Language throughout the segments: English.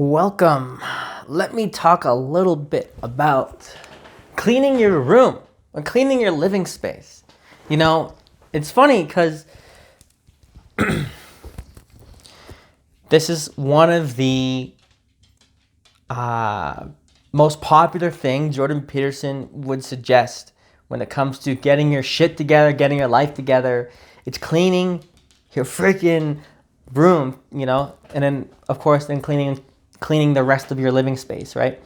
Welcome. Let me talk a little bit about cleaning your room or cleaning your living space. You know, it's funny because this is one of the most popular things Jordan Peterson would suggest when it comes to getting your shit together, getting your life together. It's cleaning your freaking room, and then of course then cleaning the rest of your living space, right?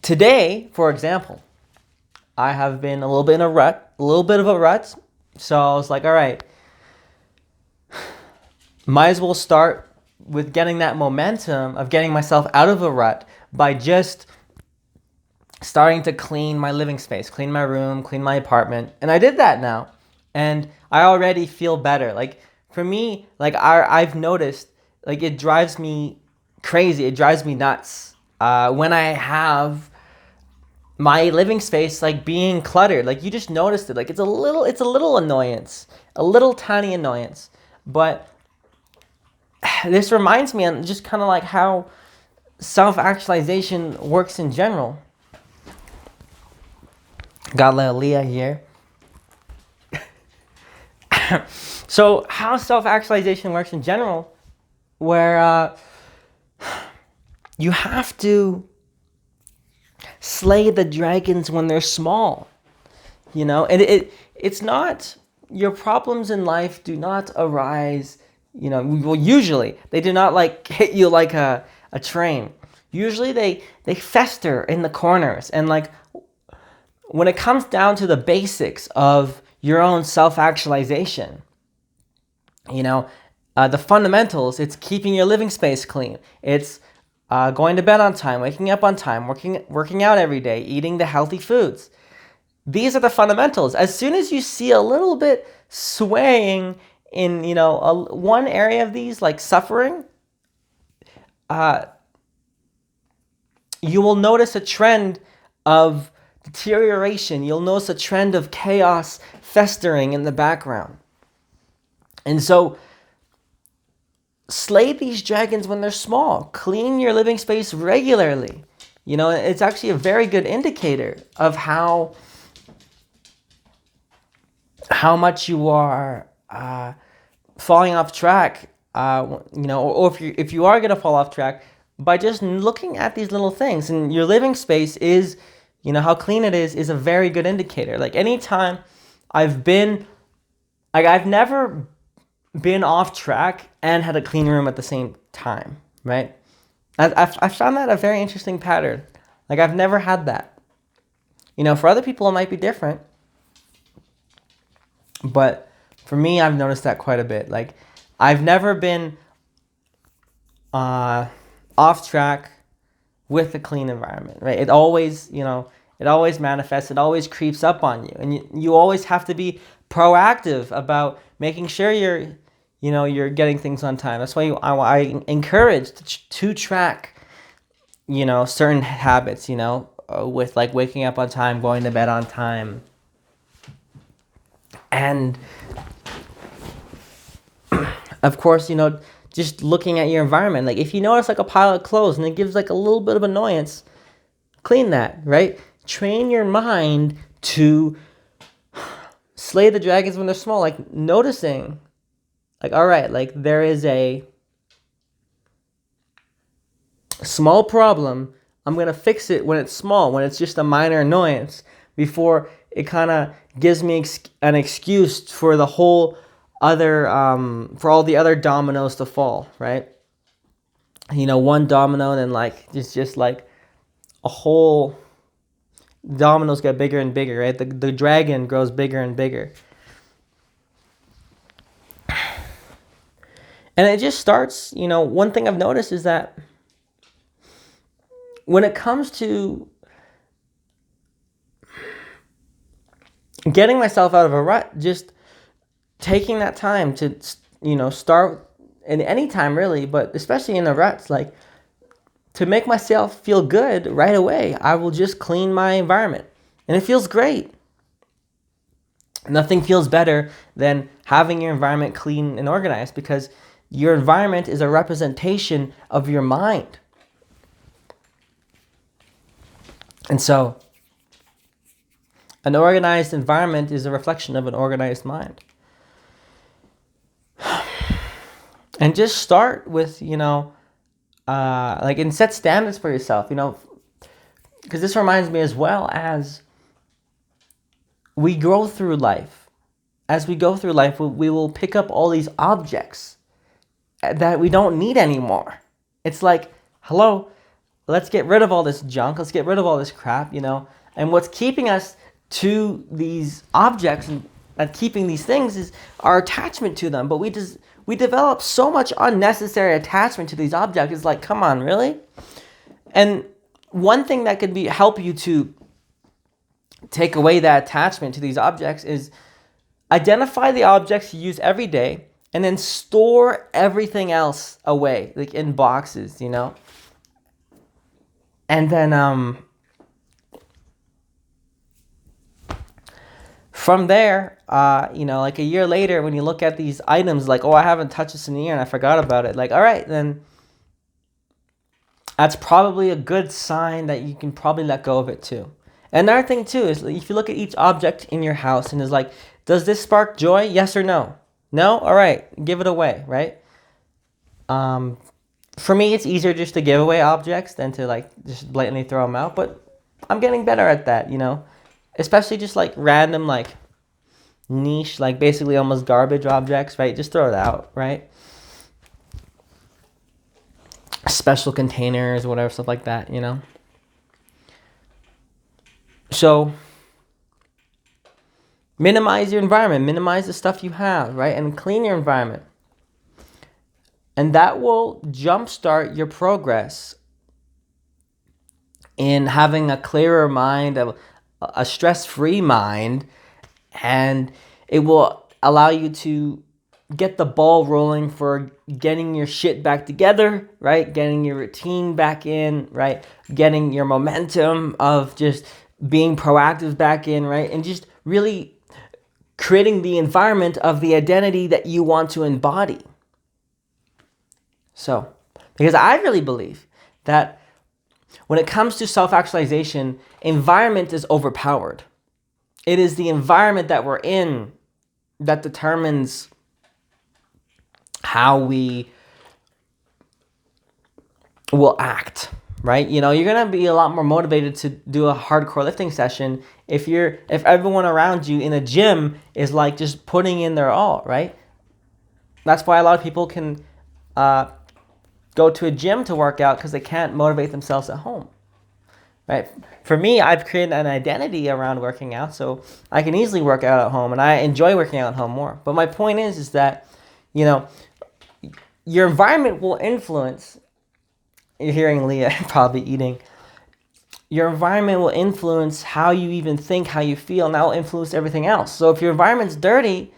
Today, for example, I have been a little bit of a rut. So I was like, all right, might as well start with getting that momentum of getting myself out of a rut by just starting to clean my living space, clean my room, clean my apartment. And I did that now. And I already feel better. Like for me, like I've noticed, like it drives me crazy. It drives me nuts when I have my living space like being cluttered. Like you just noticed it. Like it's a little annoyance, a little tiny annoyance. But this reminds me on just kind of like how self-actualization works in general. Got Leah here. So how self-actualization works in general, where you have to slay the dragons when they're small, and it's not, your problems in life do not arise, well, usually they do not like hit you like a train. Usually they fester in the corners, and like when it comes down to the basics of your own self-actualization, the fundamentals, it's keeping your living space clean. It's going to bed on time, waking up on time, working out every day, eating the healthy foods. These are the fundamentals. As soon as you see a little bit swaying in, one area of these, like suffering, you will notice a trend of deterioration. You'll notice a trend of chaos festering in the background. And so slay these dragons when they're small. Clean your living space regularly. It's actually a very good indicator of how much you are falling off track. Or if you are gonna fall off track, by just looking at these little things. And your living space is, how clean it is a very good indicator. Like anytime I've never been off track and had a clean room at the same time, right? I found that a very interesting pattern. Like I've never had that. For other people it might be different, but for me, I've noticed that quite a bit. Like I've never been off track with a clean environment, right? It always, it always manifests, it always creeps up on you. And you always have to be proactive about making sure you're getting things on time. That's why I encourage to track, certain habits, with like waking up on time, going to bed on time. And of course, just looking at your environment. Like if you notice like a pile of clothes and it gives like a little bit of annoyance, clean that, right? Train your mind to slay the dragons when they're small. Like noticing, like, all right, like there is a small problem. I'm going to fix it when it's small, when it's just a minor annoyance, before it kind of gives me an excuse for the whole other, for all the other dominoes to fall, right? One domino, and then like, it's just like a whole dominoes get bigger and bigger, right? The dragon grows bigger and bigger. And it just starts, one thing I've noticed is that when it comes to getting myself out of a rut, just taking that time to, start, and any time really, but especially in the ruts, like to make myself feel good right away, I will just clean my environment. And it feels great. Nothing feels better than having your environment clean and organized, because Your environment is a representation of your mind. And so, an organized environment is a reflection of an organized mind. And just start with, and set standards for yourself, because this reminds me as well as we grow through life. As we go through life, we will pick up all these objects that we don't need anymore. It's like, hello, let's get rid of all this junk. Let's get rid of all this crap, And what's keeping us to these objects and keeping these things is our attachment to them. But we develop so much unnecessary attachment to these objects. It's like, come on, really? And one thing that could help you to take away that attachment to these objects is identify the objects you use every day and then store everything else away, like in boxes, And then from there, like a year later, when you look at these items, like, oh, I haven't touched this in a year and I forgot about it. Like, all right, then that's probably a good sign that you can probably let go of it too. Another thing too is if you look at each object in your house and is like, does this spark joy? Yes or no? No? All right, give it away, right? For me, it's easier just to give away objects than to just blatantly throw them out. But I'm getting better at that, especially just random, niche, basically almost garbage objects, right? Just throw it out, right? Special containers, whatever, stuff like that, So minimize your environment, minimize the stuff you have, right? And clean your environment. And that will jumpstart your progress in having a clearer mind, a stress-free mind, and it will allow you to get the ball rolling for getting your shit back together, right? Getting your routine back in, right? Getting your momentum of just being proactive back in, right? And just really creating the environment of the identity that you want to embody. So, because I really believe that when it comes to self-actualization, environment is overpowered. It is the environment that we're in that determines how we will act, right? You're going to be a lot more motivated to do a hardcore lifting session if everyone around you in a gym is just putting in their all, right? That's why a lot of people can go to a gym to work out because they can't motivate themselves at home, right? For me, I've created an identity around working out, so I can easily work out at home, and I enjoy working out at home more. But my point is that, your environment will influence. You're hearing Leah probably eating. Your environment will influence how you even think, how you feel, and that will influence everything else. So if your environment's dirty,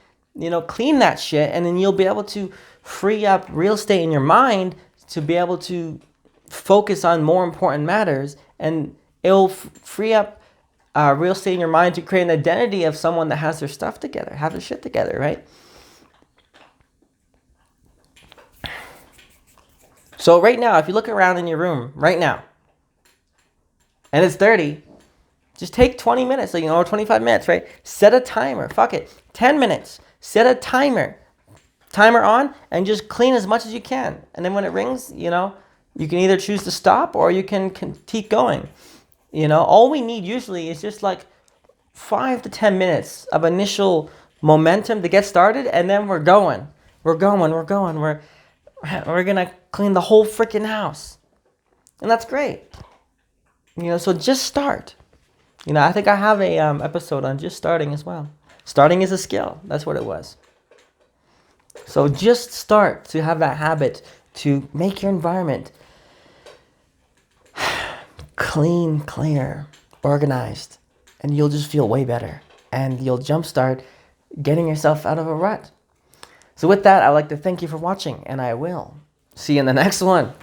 clean that shit, and then you'll be able to free up real estate in your mind to be able to focus on more important matters, and it'll free up real estate in your mind to create an identity of someone that has their stuff together, have their shit together, right? So right now, if you look around in your room right now, and it's dirty, just take 20 minutes, or 25 minutes, right? Set a timer. Fuck it. 10 minutes. Set a timer on, and just clean as much as you can. And then when it rings, you can either choose to stop or you can keep going. All we need usually is just 5 to 10 minutes of initial momentum to get started, and then we're going. We're going to clean the whole freaking house. And that's great. So just start. I think I have a episode on just starting as well. Starting is a skill. That's what it was. So just start to have that habit to make your environment clean, clear, organized, and you'll just feel way better. And you'll jumpstart getting yourself out of a rut. So with that, I'd like to thank you for watching, and I will see you in the next one.